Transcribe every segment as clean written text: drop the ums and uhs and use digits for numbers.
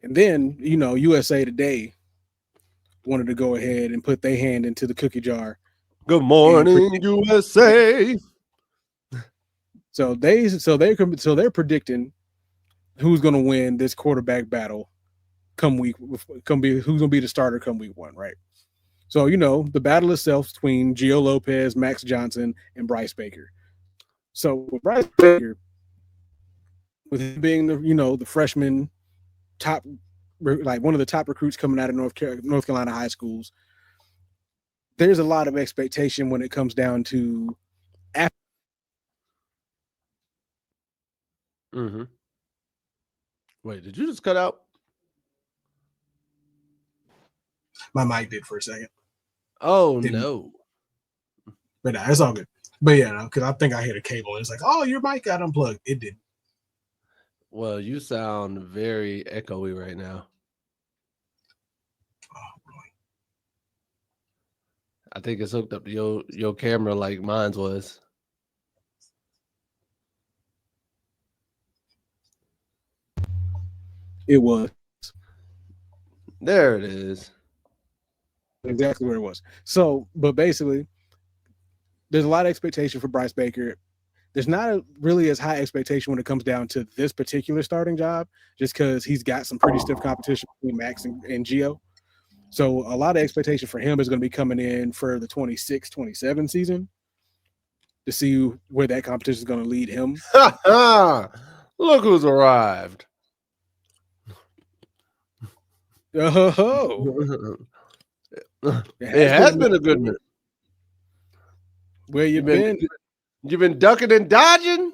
And then, USA Today wanted to go ahead and put their hand into the cookie jar. Good morning, USA. So they're predicting who's going to win this quarterback battle who's going to be the starter come week 1, right? So, the battle itself between Gio Lopez, Max Johnson, and Bryce Baker. So with Bryce Baker, with him being the freshman top, like one of the top recruits coming out of North Carolina high schools, there's a lot of expectation when it comes down to Mm-hmm. Wait, did you just cut out? My mic did for a second. Oh, no. But no, it's all good. But yeah, because I think I hit a cable. It's like, oh, your mic got unplugged. It did. Well, you sound very echoey right now. Oh, really? I think it's hooked up to your camera like mine was. It was. There it is. Exactly where it was. So, but basically, there's a lot of expectation for Bryce Baker. There's not really as high expectation when it comes down to this particular starting job, just because he's got some pretty stiff competition between Max and Gio. So a lot of expectation for him is going to be coming in for the 26-27 season to see where that competition is going to lead him. Look who's arrived. Oh. It has been a good minute. Where you been? You've been ducking and dodging?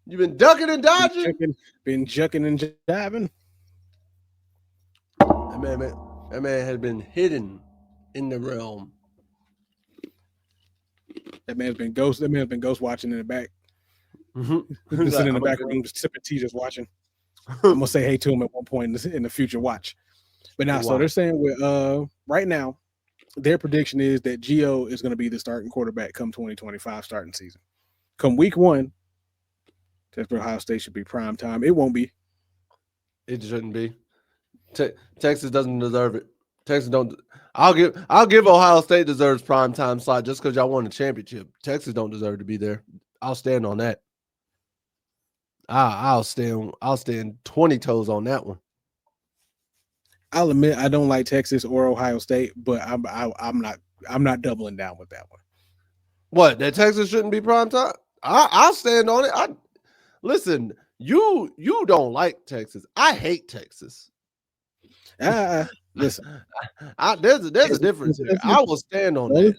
You've been ducking and dodging? Been jucking and jiving? That man has been hidden in the realm. That man's been ghost watching in the back. Mm-hmm. Sitting in the back room, just sipping tea, just watching. I'm gonna say hey to him at one point in the future. Watch. But now, so they're saying right now, their prediction is that Gio is going to be the starting quarterback come 2025 starting season. Come week 1, Ohio State should be prime time. It won't be. It shouldn't be. Texas doesn't deserve it. Texas don't. I'll give Ohio State deserves prime time slot just because y'all won the championship. Texas don't deserve to be there. I'll stand on that. I'll stand 20 toes on that one. I'll admit I don't like Texas or Ohio State, but I'm not doubling down with that one. What, that Texas shouldn't be prime time? I'll stand on it. Listen, you don't like Texas. I hate Texas. Listen, there's a difference there. I will stand on that.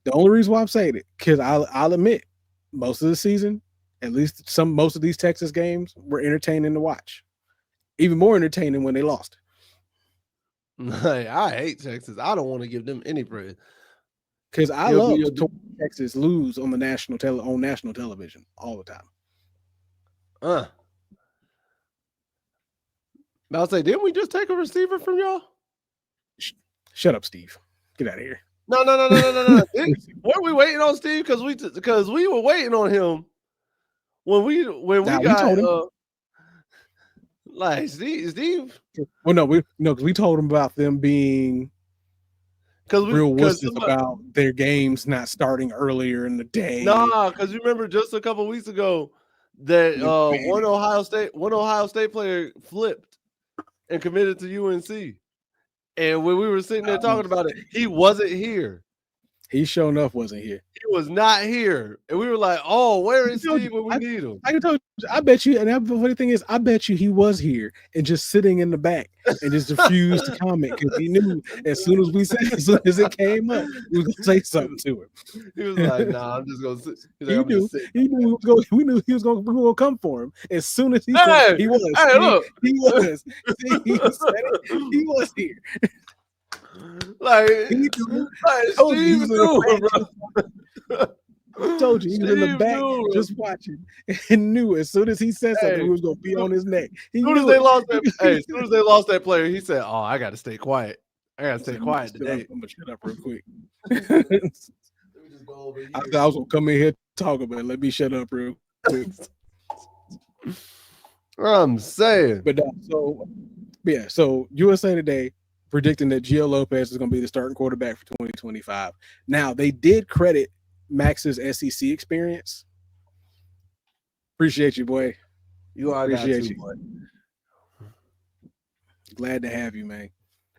The only reason why I'm saying it, because I'll admit, most of the season, at least most of these Texas games were entertaining to watch. Even more entertaining when they lost. I hate Texas. I don't want to give them any praise. Because I love Texas lose on the national television all the time. I'll say, didn't we just take a receiver from y'all? Shut up, Steve. Get out of here. No. Weren't we waiting on Steve? Because we were waiting on him when we got like Steve. Well, no, because we told him about them being real wusses about their games not starting earlier in the day. Nah, because you remember just a couple weeks ago that one Ohio State player flipped and committed to UNC. And when we were sitting there talking about it, he wasn't here. He sure enough wasn't here. He was not here. And we were like, oh, where is Steve when we need him? I told you, I bet you, and the funny thing is, I bet you he was here and just sitting in the back and just refused to comment because he knew as soon as it came up, we were going to say something to him. He was like, nah, I'm just going to sit. He knew we knew he was going to come for him as soon as he said he was. Hey, look. He was. He was here. Like Steve knew, I told you he was in the back just watching and knew as soon as he said something, he was going to be on his neck. As soon as they lost that player, he said, "Oh, I got to stay quiet. I got to stay quiet today." I'm gonna shut up real quick. I was gonna come in here talking, but let me shut up real quick. I'm saying, but so But yeah, so USA Today predicting that Gio Lopez is going to be the starting quarterback for 2025. Now, they did credit Max's SEC experience. Appreciate you, boy. You are that Appreciate too, you. boy. Glad to have you, man.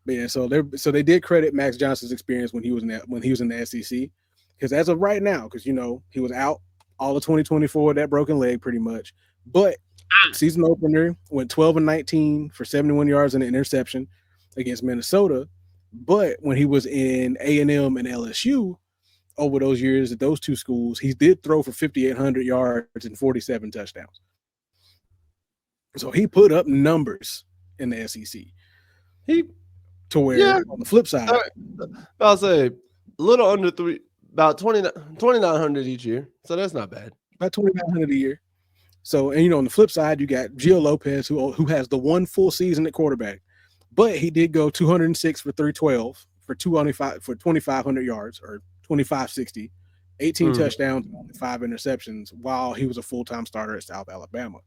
But yeah, so they did credit Max Johnson's experience when he was in the SEC, because as of right now, because he was out all of 2024 with that broken leg pretty much, but season opener went 12-19 for 71 yards and an interception against Minnesota. But when he was in A&M and LSU over those years at those two schools, he did throw for 5,800 yards and 47 touchdowns. So he put up numbers in the SEC. He To where on the flip side, I'll say a little under about 2,900 each year. So that's not bad. about 2,900 a year. So, and on the flip side, you got Gio Lopez, who has the one full season at quarterback, but he did go 206 for 312 for 2,500 yards or 2,560, 18 touchdowns, and only 5 interceptions while he was a full-time starter at South Alabama.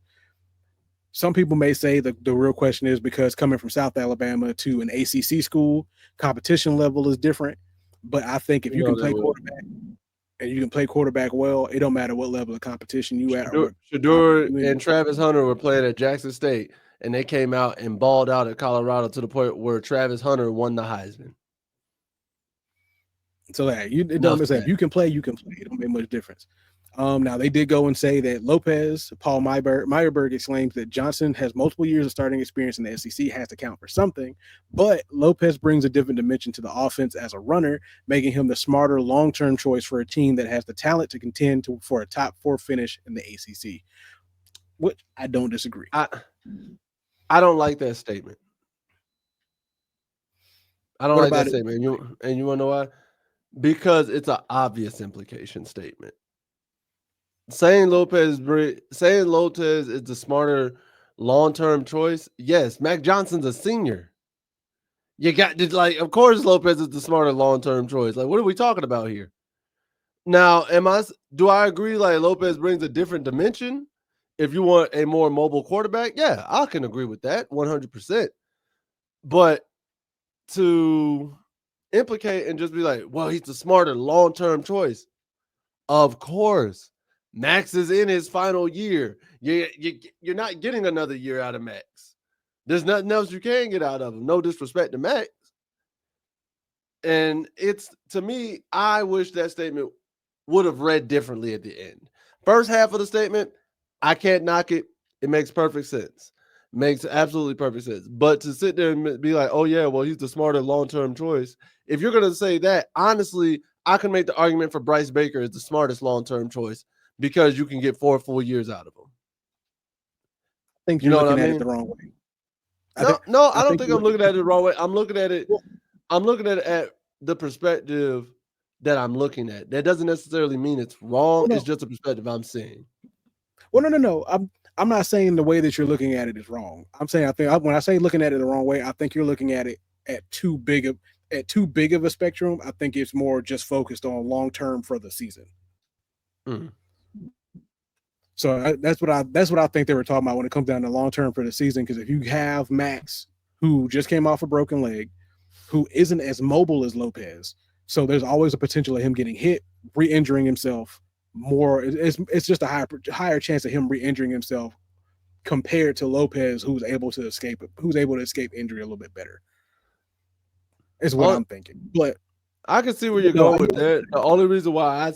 Some people may say the real question is because coming from South Alabama to an ACC school, competition level is different. But I think if you can play quarterback and you can play quarterback well, it don't matter what level of competition you at. Shedeur and Travis Hunter were playing at Jackson State, and they came out and balled out at Colorado to the point where Travis Hunter won the Heisman. So that it don't say if you can play, you can play. It don't make much difference. Now they did go and say that Paul Meyerberg exclaims that Johnson has multiple years of starting experience in the SEC, has to count for something, but Lopez brings a different dimension to the offense as a runner, making him the smarter long-term choice for a team that has the talent to contend for a top 4 finish in the ACC. Which I don't disagree. I don't like that statement. I don't like that statement. And you want to know why? Because it's an obvious implication statement. Saying Lopez is the smarter long-term choice. Yes, Mac Johnson's a senior. You got to of course Lopez is the smarter long-term choice. Like, what are we talking about here? Now, do I agree Lopez brings a different dimension? If you want a more mobile quarterback, yeah, I can agree with that 100%. But to implicate and just be like, well, he's the smarter long-term choice. Of course. Max is in his final year. You're not getting another year out of Max. There's nothing else you can get out of him. No disrespect to Max. And to me, I wish that statement would have read differently at the end. First half of the statement, I can't knock it. It makes perfect sense. Makes absolutely perfect sense. But to sit there and be like, oh, yeah, well, he's the smarter long-term choice. If you're going to say that, honestly, I can make the argument for Bryce Baker as the smartest long-term choice because you can get 4 full years out of him. I think you're looking at it the wrong way. I don't think I'm looking at it the wrong way. I'm looking at it at the perspective that I'm looking at. That doesn't necessarily mean it's wrong. It's just a perspective I'm seeing. Well, no. I'm not saying the way that you're looking at it is wrong. I'm saying when I say looking at it the wrong way, I think you're looking at it at too big of a spectrum. I think it's more just focused on long term for the season. So that's what I think they were talking about when it comes down to long term for the season. Because if you have Max, who just came off a broken leg, who isn't as mobile as Lopez, so there's always a potential of him getting hit, re-injuring himself more. It's just a higher chance of him re-injuring himself compared to Lopez, who's able to escape injury a little bit better. Is what I'm thinking. But I can see where you're going with that. The only reason why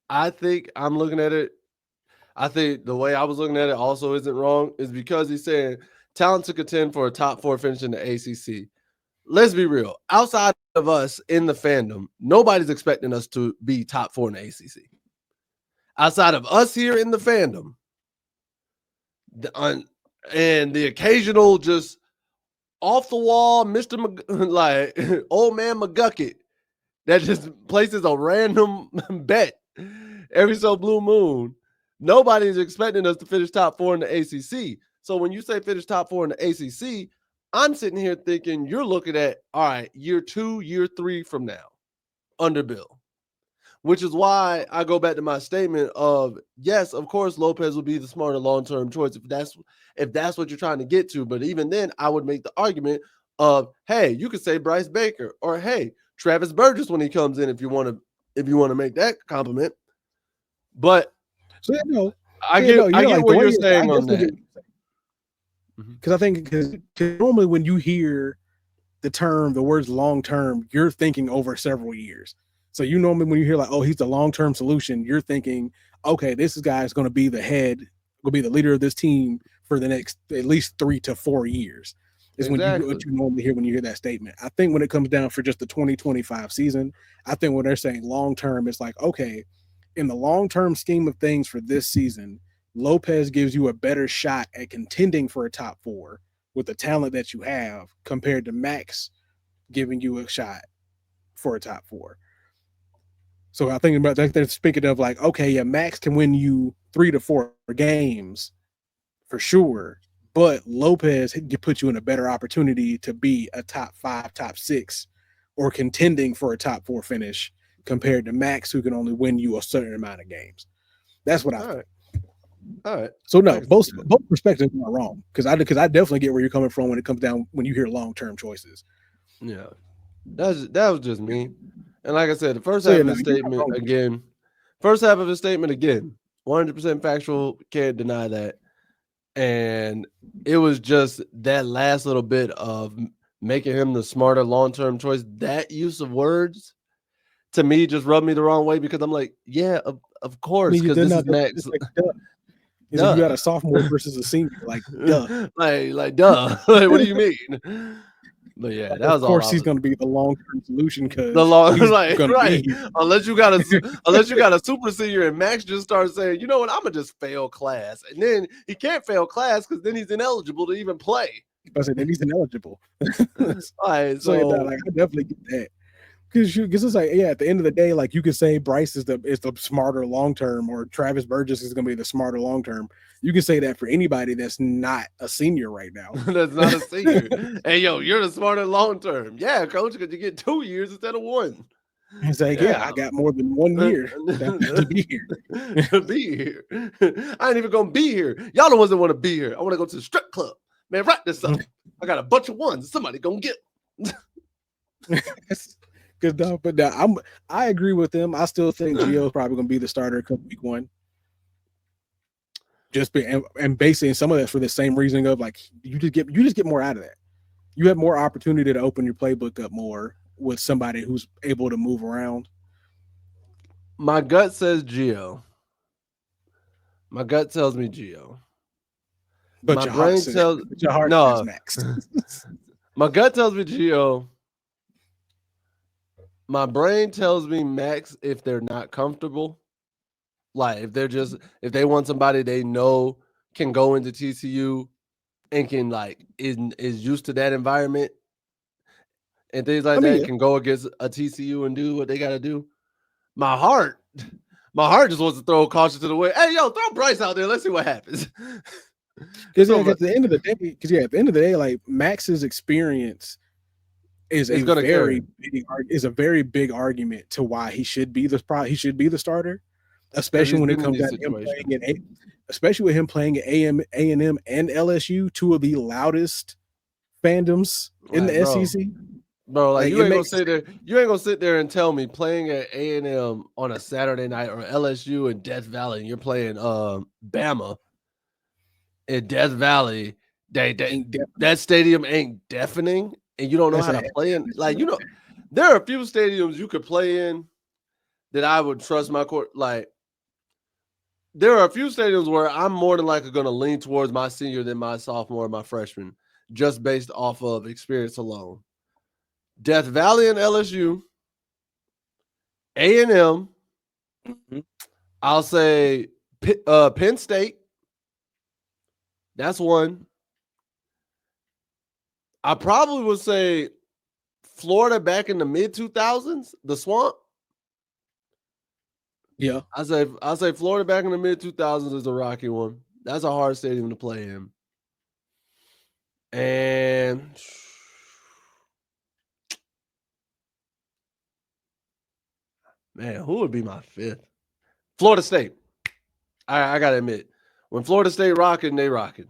I think I'm looking at it, I think the way I was looking at it also isn't wrong, is because he's saying talent to contend for a top 4 finish in the ACC. Let's be real. Outside of us in the fandom, nobody's expecting us to be top 4 in the ACC. Outside of us here in the fandom, and the occasional just off the wall, Mr. old man McGucket that just places a random bet every so blue moon. Nobody's expecting us to finish top 4 in the ACC. So when you say finish top 4 in the ACC, I'm sitting here thinking you're looking at, all right, year 2, year 3 from now under Bill. which is why I go back to my statement of yes, of course, Lopez will be the smarter long-term choice if that's what you're trying to get to. But even then, I would make the argument of, hey, you could say Bryce Baker, or hey, Travis Burgess when he comes in if you want to make that compliment. But so yeah, no, I get like what the way you're I saying on definitely that. because I think because normally when you hear the words long term, you're thinking over several years. So you normally when you hear like, oh, he's the long term solution, you're thinking, okay, this guy is going to be the head, will be the leader of this team for the next at least 3 to 4 years. Is Exactly. what you normally hear when you hear that statement. I think when it comes down for just the 2025 season, I think when they're saying long term, it's like, okay, in the long term scheme of things for this season, Lopez gives you a better shot at contending for a top 4 with the talent that you have compared to Max giving you a shot for a top 4. So I think about that. They're speaking of like, okay, yeah, Max can win you 3 to 4 games for sure, but Lopez can put you in a better opportunity to be a top 5, top 6, or contending for a top 4 finish compared to Max, who can only win you a certain amount of games. That's what I think. All right. So no, both perspectives are wrong because I definitely get where you're coming from when it comes down when you hear long term choices. Yeah, that was just me. And like I said, the first So half yeah, of no, the statement again, 100% factual, can't deny that. And it was just that last little bit of making him the smarter long-term choice. That use of words to me just rubbed me the wrong way because I'm like, yeah, of course, because this is Max. Like, duh. Is like you got a sophomore versus a senior, like duh. like duh. Like, what do you mean? But yeah, that was of course all. He's going to be the long term solution because The long, he's like, going to right? be here. Unless you got a super senior, and Max just starts saying, you know what, I'm gonna just fail class, and then he can't fail class because then he's ineligible to even play. I said then he's ineligible. Right, so yeah, like, I definitely get that. Because it's like, yeah, at the end of the day, like you could say Bryce is the smarter long term, or Travis Burgess is going to be the smarter long term. You can say that for anybody that's not a senior right now. That's not a senior. Hey, yo, you're the smarter long term. Yeah, coach, because you get 2 years instead of 1. It's like, yeah, I got more than 1 year to be here. To be here. I ain't even gonna be here. Y'all the ones that want to be here. I want to go to the strip club. Man, write this up. I got a bunch of ones. Somebody gonna get. Good dog, but I agree with them. I still think Gio's probably going to be the starter come week 1. And basically some of that's for the same reasoning of like you just get more out of that. You have more opportunity to open your playbook up more with somebody who's able to move around. My gut says Gio. My gut tells me Gio. But my your brain heart tells says Max. My gut tells me Gio. My brain tells me Max if they're not comfortable. Like if they want somebody they know can go into TCU and can like is used to that environment and things like that, can go against a TCU and do what they got to do. My heart just wants to throw caution to the wind. Hey, yo, throw Bryce out there. Let's see what happens. Because at the end of the day, like Max's experience is a very big argument to why he should be the starter, especially when it comes down to him playing especially with him playing at A&M and LSU, 2 of the loudest fandoms in the SEC. Bro, like you ain't gonna sit there and tell me playing at A&M on a Saturday night or LSU in Death Valley and you're playing Bama in Death Valley, that stadium ain't deafening and you don't know how to play in. Like, you know, there are a few stadiums you could play in that I would trust my court. Like, there are a few stadiums where I'm more than likely going to lean towards my senior than my sophomore or my freshman, just based off of experience alone. Death Valley and LSU, A&M, I'll say Penn State. That's one. I probably would say Florida back in the mid-2000s, the Swamp. Yeah. I'll say Florida back in the mid-2000s is a rocky one. That's a hard stadium to play in. And Man, who would be my fifth? Florida State. I gotta admit, when Florida State rocking, they rocking.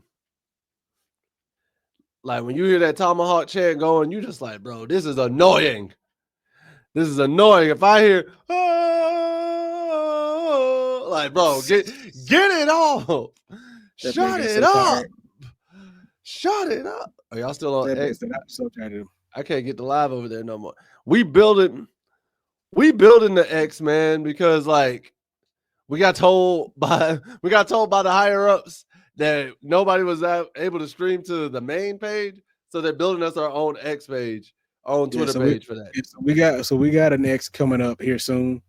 Like when you hear that tomahawk chant going, you just like, bro, this is annoying. This is annoying. If I hear, oh, like, bro, get it off. Shut it up. Shut it up. Are y'all still on X? I'm so tired of I can't get the live over there no more. We building the X, man, because like we got told by the higher ups that nobody was able to stream to the main page, so they're building us our own X page, our own Twitter page for that. We got an X coming up here soon,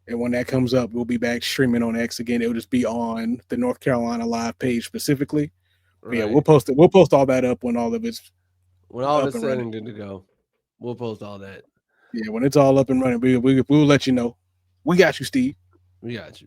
and when that comes up, we'll be back streaming on X again. It'll just be on the North Carolina live page specifically. Right. Yeah, we'll post it. We'll post all that up when all of it's setting to go. We'll post all that. Yeah, when it's all up and running, we'll let you know. We got you, Steve. We got you.